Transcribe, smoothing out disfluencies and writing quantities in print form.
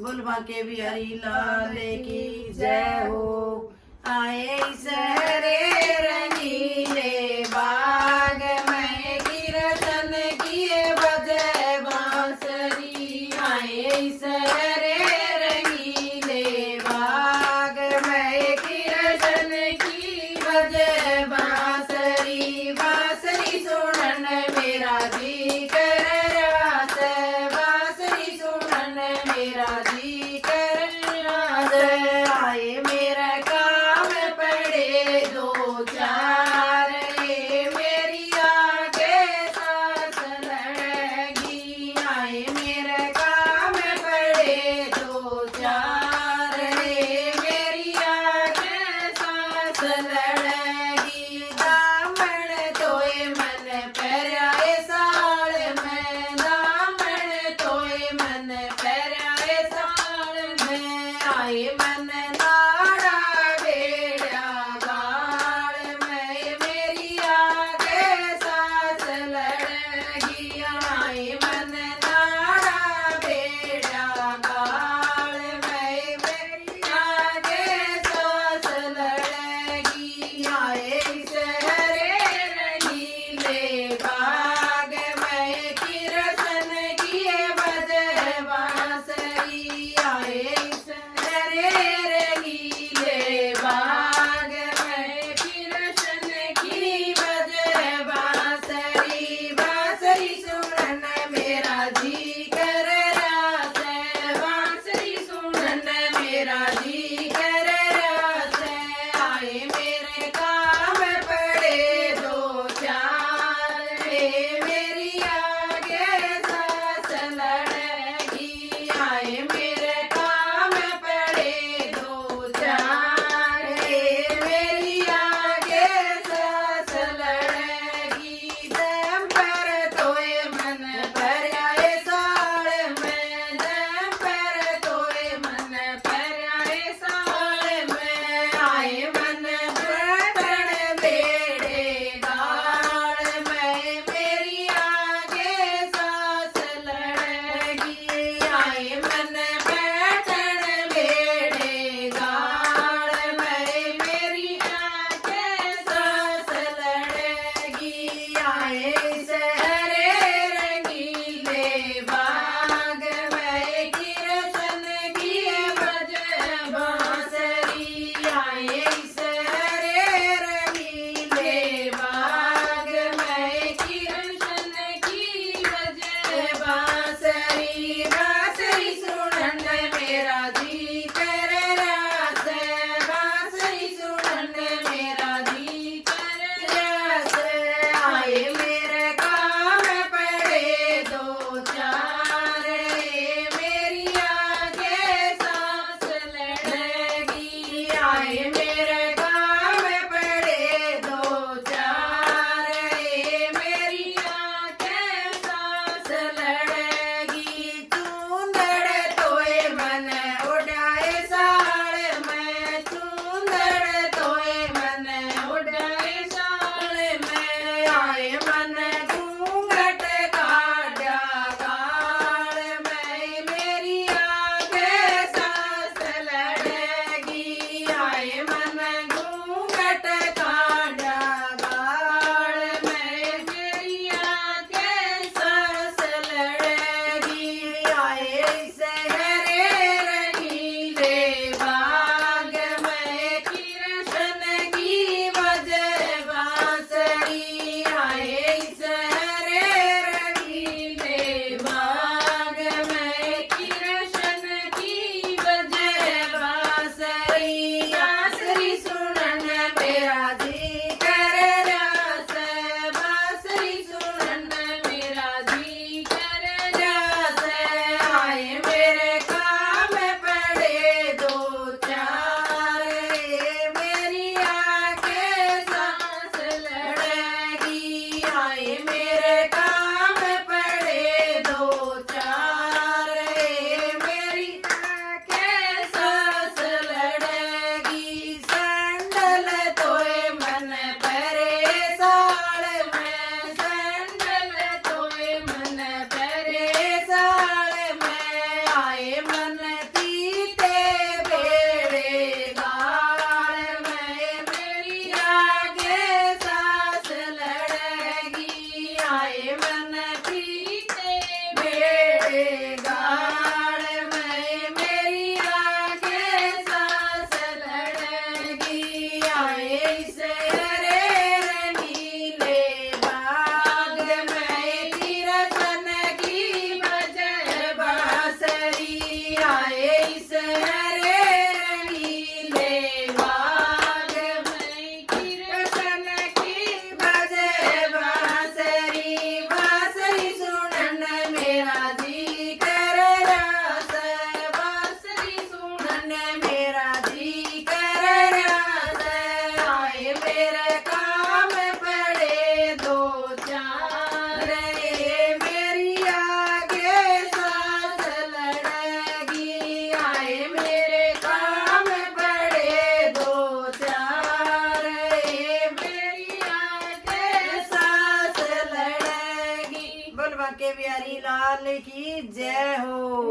गुलबा के बिहारी लाल की जय हो। आए सहरे रंगीले बाग में कीर्तन किए बजे बांसुरी। आए सहरे रंगीले बाग में कीर्तन की बजे बांसुरी। बांसुरी सुनन मेरा जी कर रास, बांसुरी सुनन मेरा जी कर रास। आए मेरा काम पड़े दो चार, ये मेरी आगे सास लड़ेगी। आए मेरा काम पड़े दो चार, ये मेरी आगे सास लड़ेगी। दामन तोए मन पैराए साल में, दामन तोए मन पैराए साल में। आए मन नाड़ा बेड़ा गाल में, मेरी आगे सास लड़ेगी। आए मन नाड़ा बेड़ा गाल में, मेरी आगे सास लड़ेगी। आए सहरे रंगीले बाग में कीर्तन किए बजे बांसुरी। आए सहरे बांके बिहारी लाल की जय हो।